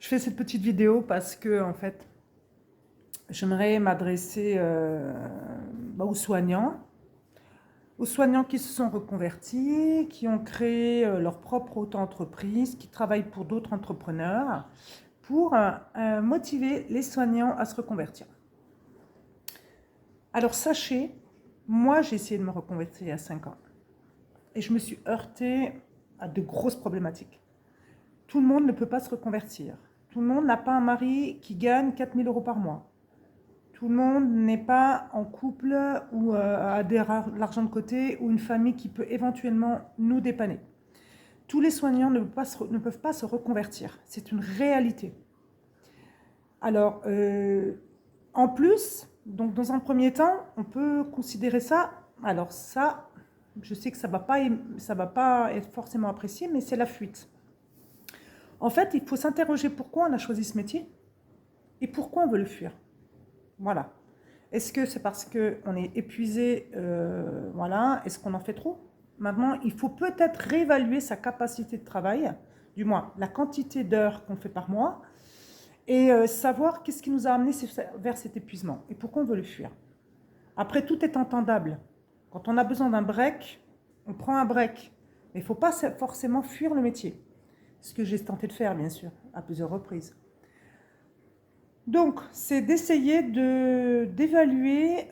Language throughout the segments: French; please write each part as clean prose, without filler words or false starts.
Je fais cette petite vidéo parce que, en fait, j'aimerais m'adresser aux soignants qui se sont reconvertis, qui ont créé leur propre auto-entreprise, qui travaillent pour d'autres entrepreneurs, pour motiver les soignants à se reconvertir. Alors sachez, moi j'ai essayé de me reconvertir il y a 5 ans et je me suis heurtée à de grosses problématiques. Tout le monde ne peut pas se reconvertir. Tout le monde n'a pas un mari qui gagne 4 000 € par mois. Tout le monde n'est pas en couple ou a de l'argent de côté ou une famille qui peut éventuellement nous dépanner. Tous les soignants ne peuvent pas se reconvertir. C'est une réalité. Alors, en plus, donc dans un premier temps, on peut considérer ça. Alors ça, je sais que ça va pas être forcément apprécié, mais c'est la fuite. En fait, il faut s'interroger pourquoi on a choisi ce métier et pourquoi on veut le fuir. Voilà. Est-ce que c'est parce qu'on est épuisé, voilà, est-ce qu'on en fait trop? Maintenant, il faut peut-être réévaluer sa capacité de travail, du moins la quantité d'heures qu'on fait par mois, et savoir qu'est-ce qui nous a amené vers cet épuisement et pourquoi on veut le fuir. Après, tout est entendable. Quand on a besoin d'un break, on prend un break. Mais il ne faut pas forcément fuir le métier. Ce que j'ai tenté de faire, bien sûr, à plusieurs reprises. Donc, c'est d'essayer d'évaluer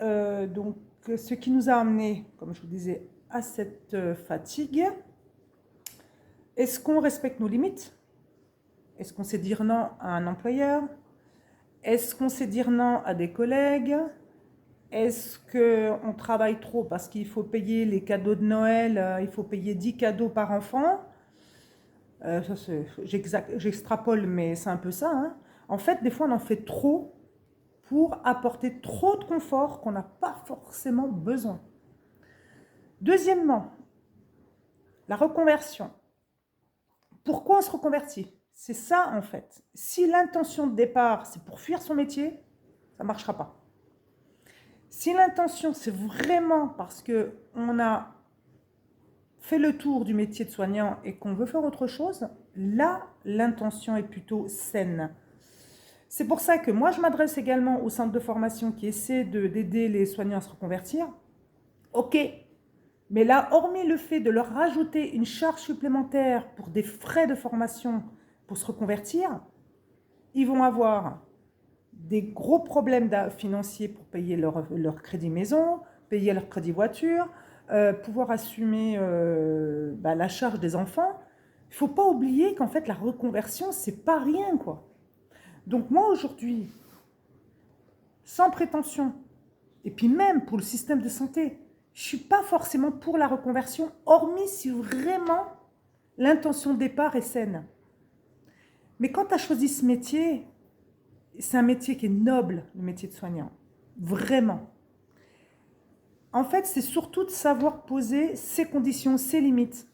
donc ce qui nous a amené, comme je vous disais, à cette fatigue. Est-ce qu'on respecte nos limites? Est-ce qu'on sait dire non à un employeur? Est-ce qu'on sait dire non à des collègues? Est-ce qu'on travaille trop parce qu'il faut payer les cadeaux de Noël, il faut payer 10 cadeaux par enfant? J'extrapole, mais c'est un peu ça, hein. En fait, des fois, on en fait trop pour apporter trop de confort qu'on n'a pas forcément besoin. Deuxièmement, la reconversion. Pourquoi on se reconvertit? C'est ça, en fait. Si l'intention de départ, c'est pour fuir son métier, ça ne marchera pas. Si l'intention, c'est vraiment parce qu'on a fait le tour du métier de soignant et qu'on veut faire autre chose, là, l'intention est plutôt saine. C'est pour ça que moi, je m'adresse également aux centres de formation qui essaient d'aider les soignants à se reconvertir. Ok, mais là, hormis le fait de leur rajouter une charge supplémentaire pour des frais de formation pour se reconvertir, ils vont avoir des gros problèmes financiers pour payer leur crédit maison, payer leur crédit voiture, pouvoir assumer la charge des enfants. Il ne faut pas oublier qu'en fait, la reconversion, c'est pas rien, quoi. Donc moi, aujourd'hui, sans prétention, et puis même pour le système de santé, je ne suis pas forcément pour la reconversion, hormis si vraiment l'intention de départ est saine. Mais quand tu as choisi ce métier, c'est un métier qui est noble, le métier de soignant. Vraiment. En fait, c'est surtout de savoir poser ses conditions, ses limites.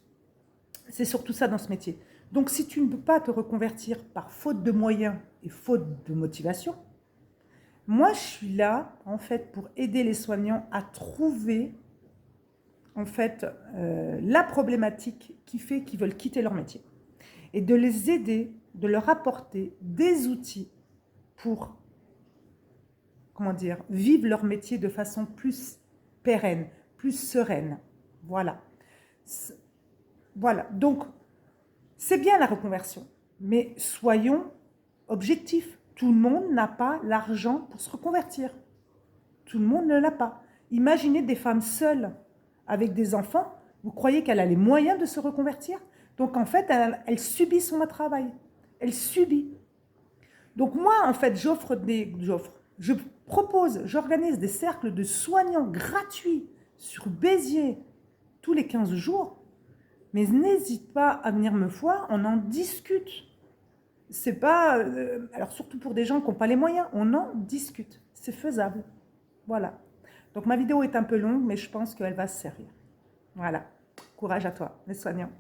C'est surtout ça dans ce métier. Donc, si tu ne peux pas te reconvertir par faute de moyens et faute de motivation, moi, je suis là, en fait, pour aider les soignants à trouver, en fait, la problématique qui fait qu'ils veulent quitter leur métier. Et de les aider, de leur apporter des outils pour, comment dire, vivre leur métier de façon plus pérenne, plus sereine. Voilà. Voilà. Donc, c'est bien la reconversion, mais soyons objectifs. Tout le monde n'a pas l'argent pour se reconvertir. Tout le monde ne l'a pas. Imaginez des femmes seules avec des enfants. Vous croyez qu'elle a les moyens de se reconvertir? Donc, en fait, elle subit son travail. Elle subit. Donc, moi, en fait, je propose, j'organise des cercles de soignants gratuits sur Béziers tous les 15 jours. Mais n'hésite pas à venir me voir, on en discute. C'est pas... alors surtout pour des gens qui n'ont pas les moyens, on en discute. C'est faisable. Voilà. Donc ma vidéo est un peu longue, mais je pense qu'elle va se servir. Voilà. Courage à toi, les soignants.